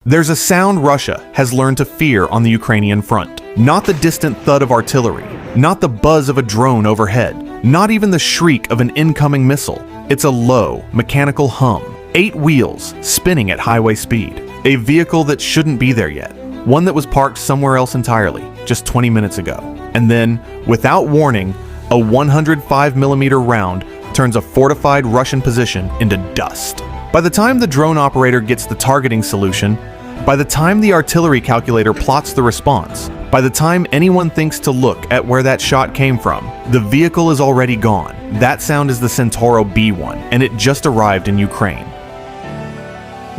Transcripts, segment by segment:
There's a sound Russia has learned to fear on the Ukrainian front. Not the distant thud of artillery, not the buzz of a drone overhead, not even the shriek of an incoming missile. It's a low, mechanical hum. 8 wheels spinning at highway speed. A vehicle that shouldn't be there yet. One that was parked somewhere else entirely, just 20 minutes ago. And then, without warning, a 105mm round turns a fortified Russian position into dust. By the time the drone operator gets the targeting solution, by the time the artillery calculator plots the response, by the time anyone thinks to look at where that shot came from, the vehicle is already gone. That sound is the Centauro B1, and it just arrived in Ukraine.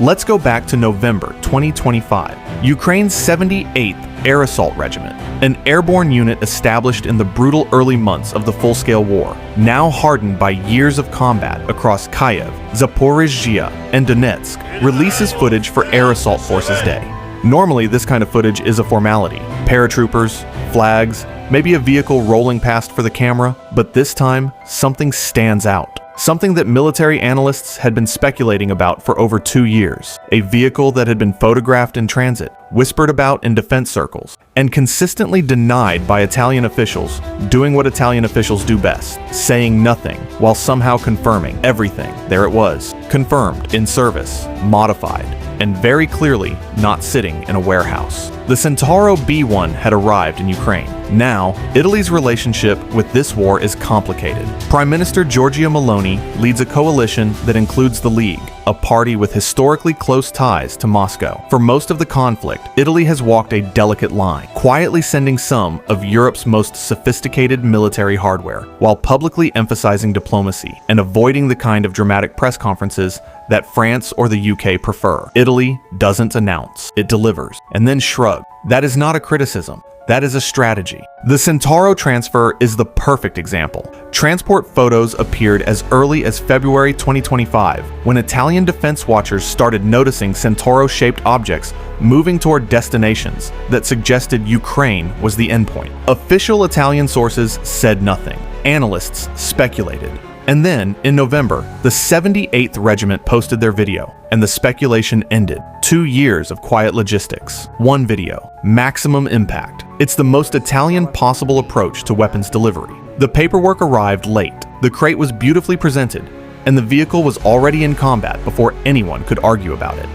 Let's go back to November 2025. Ukraine's 78th Air Assault Regiment, an airborne unit established in the brutal early months of the full-scale war, now hardened by years of combat across Kyiv, Zaporizhzhia, and Donetsk, releases footage for Air Assault Forces Day. Normally, this kind of footage is a formality. Paratroopers, flags, maybe a vehicle rolling past for the camera, but this time, something stands out. Something that military analysts had been speculating about for over 2 years. A vehicle that had been photographed in transit, whispered about in defense circles, and consistently denied by Italian officials, doing what Italian officials do best, saying nothing while somehow confirming everything. There it was, confirmed, in service, modified, and very clearly not sitting in a warehouse. The Centauro B1 had arrived in Ukraine. Now, Italy's relationship with this war is complicated. Prime Minister Giorgia Meloni leads a coalition that includes the League, a party with historically close ties to Moscow. For most of the conflict, Italy has walked a delicate line, quietly sending some of Europe's most sophisticated military hardware, while publicly emphasizing diplomacy and avoiding the kind of dramatic press conferences that France or the UK prefer. Italy doesn't announce, it delivers, and then shrug. That is not a criticism. That is a strategy. The Centauro transfer is the perfect example. Transport photos appeared as early as February 2025, when Italian defense watchers started noticing Centauro-shaped objects moving toward destinations that suggested Ukraine was the endpoint. Official Italian sources said nothing. Analysts speculated. And then, in November, the 78th Regiment posted their video, and the speculation ended. 2 years of quiet logistics. One video. Maximum impact. It's the most Italian possible approach to weapons delivery. The paperwork arrived late. The crate was beautifully presented, and the vehicle was already in combat before anyone could argue about it.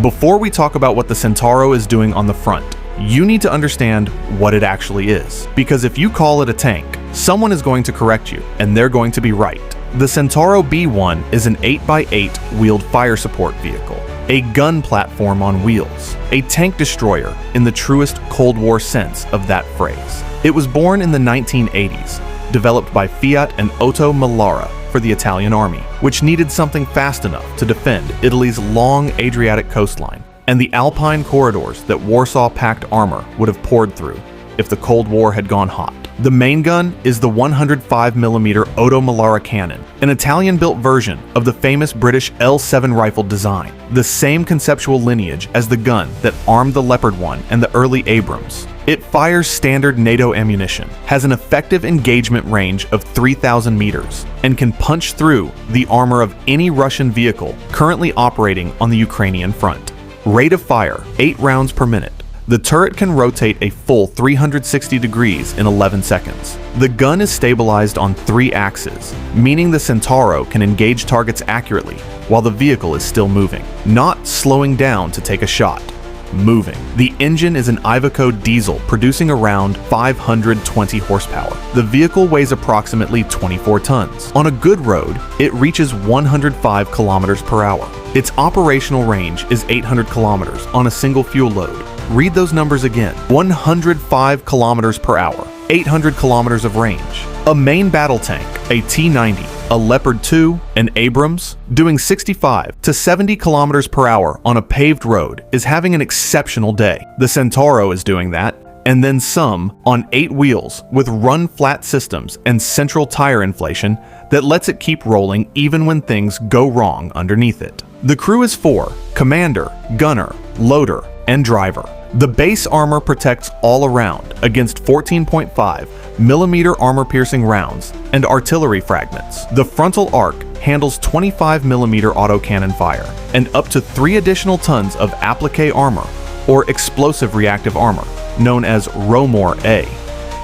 Before we talk about what the Centauro is doing on the front, you need to understand what it actually is. Because if you call it a tank, someone is going to correct you, and they're going to be right. The Centauro B1 is an 8x8 wheeled fire support vehicle, a gun platform on wheels, a tank destroyer in the truest Cold War sense of that phrase. It was born in the 1980s, developed by Fiat and Oto Melara for the Italian army, which needed something fast enough to defend Italy's long Adriatic coastline and the Alpine corridors that Warsaw-packed armor would have poured through if the Cold War had gone hot. The main gun is the 105mm Oto Melara cannon, an Italian-built version of the famous British L7 rifle design, the same conceptual lineage as the gun that armed the Leopard 1 and the early Abrams. It fires standard NATO ammunition, has an effective engagement range of 3,000 meters, and can punch through the armor of any Russian vehicle currently operating on the Ukrainian front. Rate of fire, 8 rounds per minute. The turret can rotate a full 360 degrees in 11 seconds. The gun is stabilized on 3 axes, meaning the Centauro can engage targets accurately while the vehicle is still moving, not slowing down to take a shot. Moving. The engine is an Iveco diesel producing around 520 horsepower. The vehicle weighs approximately 24 tons. On a good road, it reaches 105 kilometers per hour. Its operational range is 800 kilometers on a single fuel load. Read those numbers again. 105 kilometers per hour, 800 kilometers of range. A main battle tank, a T-90, a Leopard 2, an Abrams, doing 65 to 70 kilometers per hour on a paved road is having an exceptional day. The Centauro is doing that, and then some on 8 wheels with run-flat systems and central tire inflation that lets it keep rolling even when things go wrong underneath it. The crew is 4: commander, gunner, loader, and driver. The base armor protects all around against 14.5mm armor-piercing rounds and artillery fragments. The frontal arc handles 25mm autocannon fire, and up to 3 additional tons of applique armor, or explosive reactive armor, known as ROMOR A,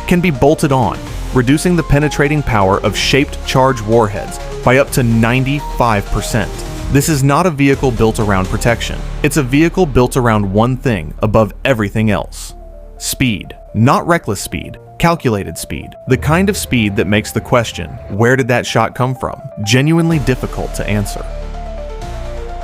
can be bolted on, reducing the penetrating power of shaped charge warheads by up to 95%. This is not a vehicle built around protection. It's a vehicle built around one thing above everything else: speed. Not reckless speed, calculated speed. The kind of speed that makes the question, "Where did that shot come from?" genuinely difficult to answer.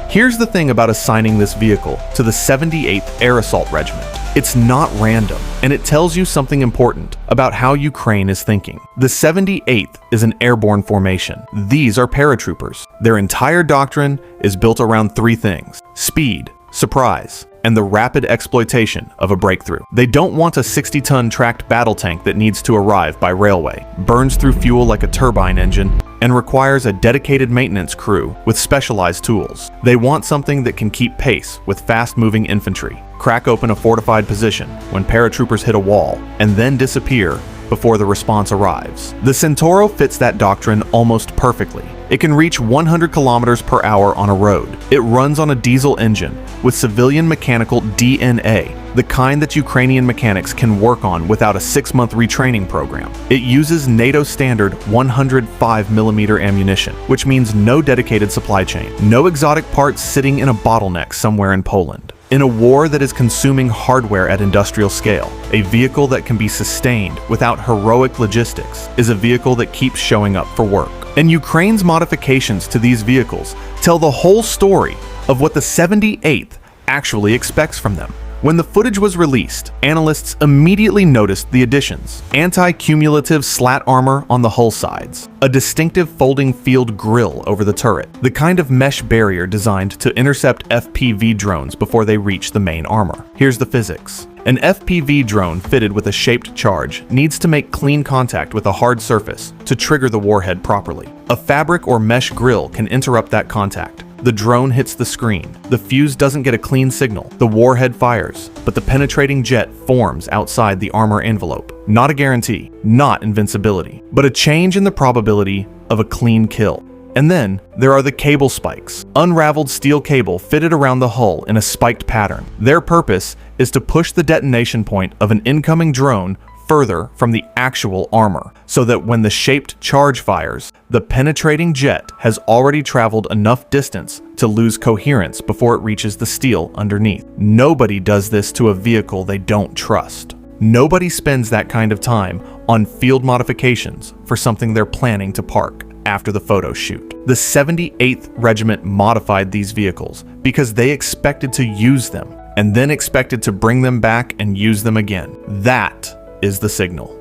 Here's the thing about assigning this vehicle to the 78th Air Assault Regiment. It's not random, and it tells you something important about how Ukraine is thinking. The 78th is an airborne formation. These are paratroopers. Their entire doctrine is built around 3 things: speed, surprise, and the rapid exploitation of a breakthrough. They don't want a 60-ton tracked battle tank that needs to arrive by railway, burns through fuel like a turbine engine, and requires a dedicated maintenance crew with specialized tools. They want something that can keep pace with fast-moving infantry, crack open a fortified position when paratroopers hit a wall, and then disappear before the response arrives. The Centauro fits that doctrine almost perfectly. It can reach 100 kilometers per hour on a road. It runs on a diesel engine with civilian mechanical DNA, the kind that Ukrainian mechanics can work on without a 6-month retraining program. It uses NATO standard 105mm ammunition, which means no dedicated supply chain, no exotic parts sitting in a bottleneck somewhere in Poland. In a war that is consuming hardware at industrial scale, a vehicle that can be sustained without heroic logistics is a vehicle that keeps showing up for work. And Ukraine's modifications to these vehicles tell the whole story of what the 78th actually expects from them. When the footage was released, analysts immediately noticed the additions: anti-cumulative slat armor on the hull sides, a distinctive folding field grille over the turret, the kind of mesh barrier designed to intercept FPV drones before they reach the main armor. Here's the physics. An FPV drone fitted with a shaped charge needs to make clean contact with a hard surface to trigger the warhead properly. A fabric or mesh grille can interrupt that contact. The drone hits the screen. The fuse doesn't get a clean signal. The warhead fires, but the penetrating jet forms outside the armor envelope. Not a guarantee, not invincibility, but a change in the probability of a clean kill. And then there are the cable spikes, unraveled steel cable fitted around the hull in a spiked pattern. Their purpose is to push the detonation point of an incoming drone further from the actual armor, so that when the shaped charge fires, the penetrating jet has already traveled enough distance to lose coherence before it reaches the steel underneath. Nobody does this to a vehicle they don't trust. Nobody spends that kind of time on field modifications for something they're planning to park after the photo shoot. The 78th Regiment modified these vehicles because they expected to use them, and then expected to bring them back and use them again. That is the signal.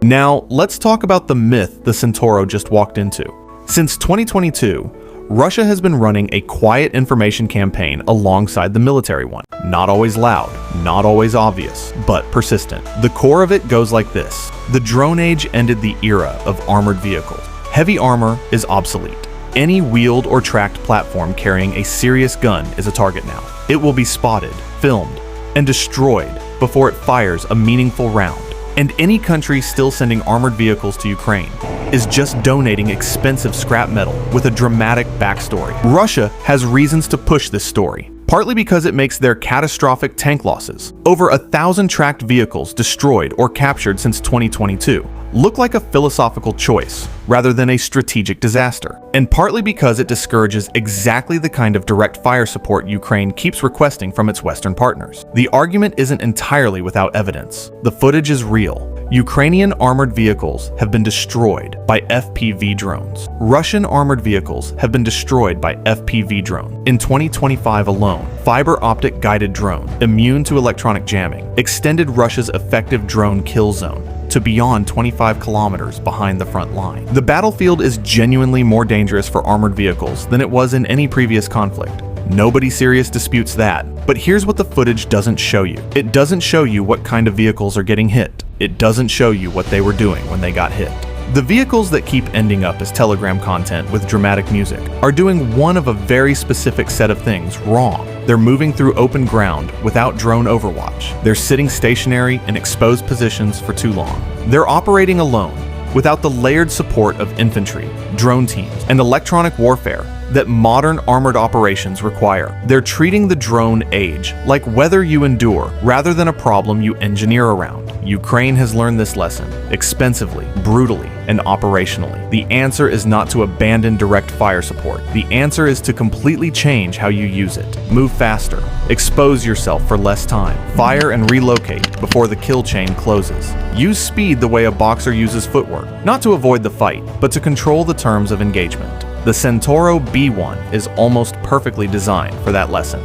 Now, let's talk about the myth the Centauro just walked into. Since 2022, Russia has been running a quiet information campaign alongside the military one. Not always loud, not always obvious, but persistent. The core of it goes like this. The drone age ended the era of armored vehicles. Heavy armor is obsolete. Any wheeled or tracked platform carrying a serious gun is a target now. It will be spotted, filmed, and destroyed before it fires a meaningful round. And any country still sending armored vehicles to Ukraine is just donating expensive scrap metal with a dramatic backstory. Russia has reasons to push this story, partly because it makes their catastrophic tank losses, over 1,000 tracked vehicles destroyed or captured since 2022, look like a philosophical choice rather than a strategic disaster, and partly because it discourages exactly the kind of direct fire support Ukraine keeps requesting from its Western partners. The argument isn't entirely without evidence. The footage is real. Ukrainian armored vehicles have been destroyed by FPV drones. Russian armored vehicles have been destroyed by FPV drone. In 2025 alone, fiber optic guided drone, immune to electronic jamming, extended Russia's effective drone kill zone to beyond 25 kilometers behind the front line. The battlefield is genuinely more dangerous for armored vehicles than it was in any previous conflict. Nobody serious disputes that. But here's what the footage doesn't show you. It doesn't show you what kind of vehicles are getting hit. It doesn't show you what they were doing when they got hit. The vehicles that keep ending up as Telegram content with dramatic music are doing one of a very specific set of things wrong. They're moving through open ground without drone overwatch. They're sitting stationary in exposed positions for too long. They're operating alone, without the layered support of infantry, drone teams, and electronic warfare that modern armored operations require. They're treating the drone age like weather you endure rather than a problem you engineer around. Ukraine has learned this lesson expensively, brutally, and operationally. The answer is not to abandon direct fire support. The answer is to completely change how you use it. Move faster. Expose yourself for less time. Fire and relocate before the kill chain closes. Use speed the way a boxer uses footwork, not to avoid the fight, but to control the terms of engagement. The Centauro B1 is almost perfectly designed for that lesson.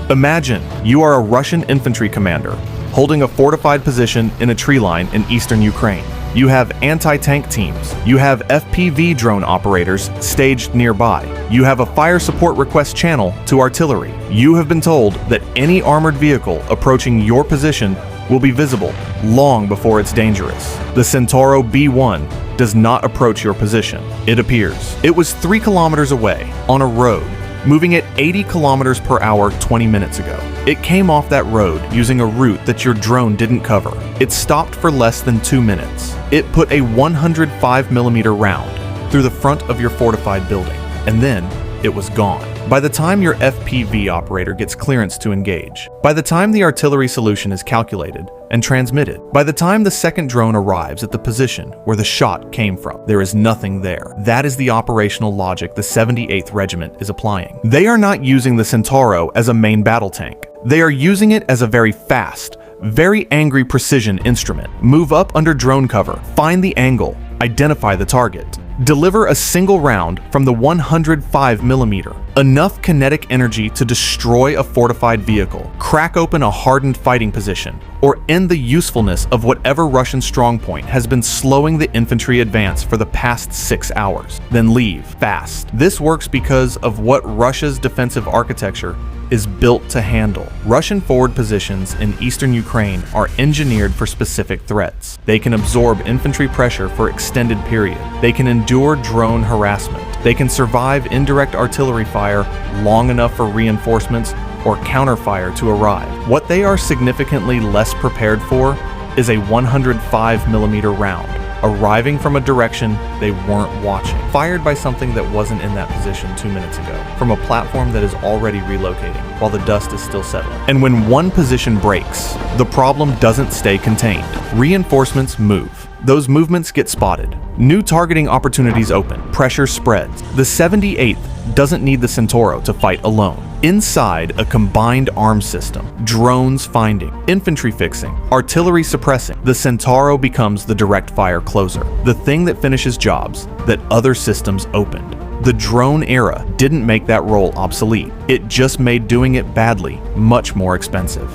Imagine you are a Russian infantry commander holding a fortified position in a tree line in eastern Ukraine. You have anti-tank teams. You have FPV drone operators staged nearby. You have a fire support request channel to artillery. You have been told that any armored vehicle approaching your position will be visible long before it's dangerous. The Centauro B1 does not approach your position. It appears. It was 3 kilometers away on a road, moving at 80 kilometers per hour 20 minutes ago. It came off that road using a route that your drone didn't cover. It stopped for less than 2 minutes. It put a 105mm round through the front of your fortified building, and then it was gone. By the time your FPV operator gets clearance to engage, by the time the artillery solution is calculated and transmitted, by the time the second drone arrives at the position where the shot came from, there is nothing there. That is the operational logic the 78th Regiment is applying. They are not using the Centauro as a main battle tank. They are using it as a very fast, very angry precision instrument. Move up under drone cover, find the angle, identify the target. Deliver a single round from the 105mm, enough kinetic energy to destroy a fortified vehicle, crack open a hardened fighting position, or end the usefulness of whatever Russian strongpoint has been slowing the infantry advance for the past 6 hours. Then leave, fast. This works because of what Russia's defensive architecture is built to handle. Russian forward positions in eastern Ukraine are engineered for specific threats. They can absorb infantry pressure for extended period. They can endure drone harassment. They can survive indirect artillery fire long enough for reinforcements or counterfire to arrive. What they are significantly less prepared for is a 105mm round, arriving from a direction they weren't watching, fired by something that wasn't in that position 2 minutes ago, from a platform that is already relocating while the dust is still settling. And when one position breaks, the problem doesn't stay contained. Reinforcements move. Those movements get spotted. New targeting opportunities open. Pressure spreads. The 78th doesn't need the Centauro to fight alone. Inside a combined arms system, drones finding, infantry fixing, artillery suppressing, the Centauro becomes the direct fire closer, the thing that finishes jobs that other systems opened. The drone era didn't make that role obsolete. It just made doing it badly much more expensive.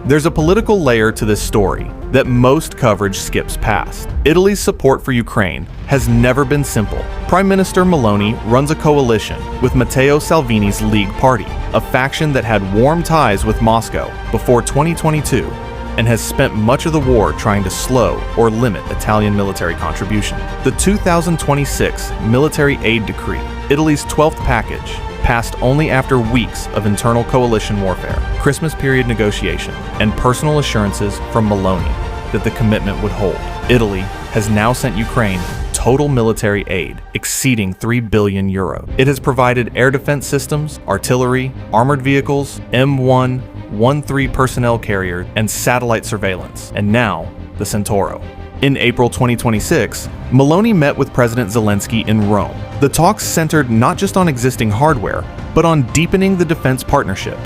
There's a political layer to this story that most coverage skips past. Italy's support for Ukraine has never been simple. Prime Minister Meloni runs a coalition with Matteo Salvini's League Party, a faction that had warm ties with Moscow before 2022 and has spent much of the war trying to slow or limit Italian military contribution. The 2026 military aid decree, Italy's 12th package, passed only after weeks of internal coalition warfare, Christmas period negotiation, and personal assurances from Meloni that the commitment would hold. Italy has now sent Ukraine total military aid exceeding €3 billion. It has provided air defense systems, artillery, armored vehicles, M1-13 personnel carrier, and satellite surveillance, and now the Centauro. In April 2026, Meloni met with President Zelensky in Rome. The talks centered not just on existing hardware, but on deepening the defense partnership,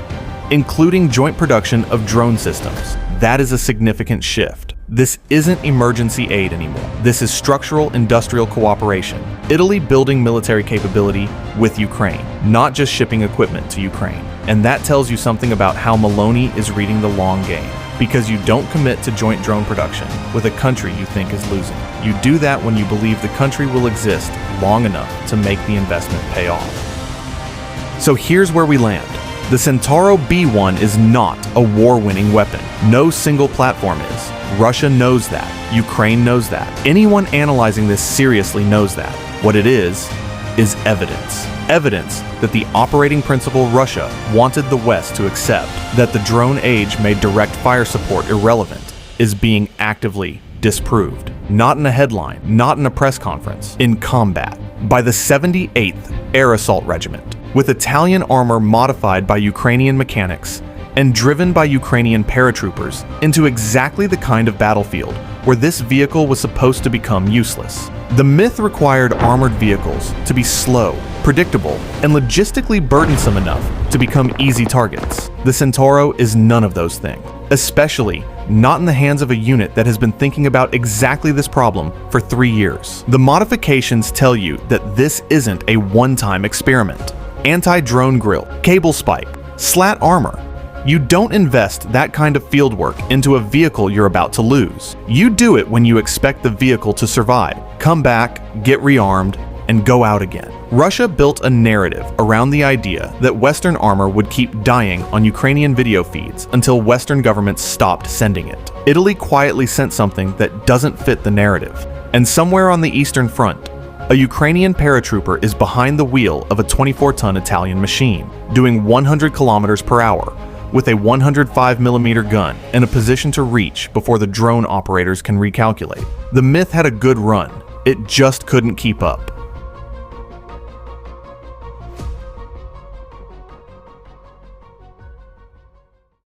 including joint production of drone systems. That is a significant shift. This isn't emergency aid anymore. This is structural industrial cooperation. Italy building military capability with Ukraine, not just shipping equipment to Ukraine. And that tells you something about how Meloni is reading the long game. Because you don't commit to joint drone production with a country you think is losing. You do that when you believe the country will exist long enough to make the investment pay off. So here's where we land. The Centauro B1 is not a war-winning weapon. No single platform is. Russia knows that. Ukraine knows that. Anyone analyzing this seriously knows that. What it is evidence. Evidence that the operating principle Russia wanted the West to accept, that the drone age made direct fire support irrelevant, is being actively disproved. Not in a headline, not in a press conference, in combat. By the 78th Air Assault Regiment, with Italian armor modified by Ukrainian mechanics and driven by Ukrainian paratroopers into exactly the kind of battlefield where this vehicle was supposed to become useless. The myth required armored vehicles to be slow, predictable, and logistically burdensome enough to become easy targets. The Centauro is none of those things, especially not in the hands of a unit that has been thinking about exactly this problem for 3 years. The modifications tell you that this isn't a one-time experiment. Anti-drone grille, cable spike, slat armor. You don't invest that kind of fieldwork into a vehicle you're about to lose. You do it when you expect the vehicle to survive, come back, get rearmed, and go out again. Russia built a narrative around the idea that Western armor would keep dying on Ukrainian video feeds until Western governments stopped sending it. Italy quietly sent something that doesn't fit the narrative. And somewhere on the Eastern Front, a Ukrainian paratrooper is behind the wheel of a 24-ton Italian machine, doing 100 kilometers per hour, with a 105mm gun in a position to reach before the drone operators can recalculate. The myth had a good run, it just couldn't keep up.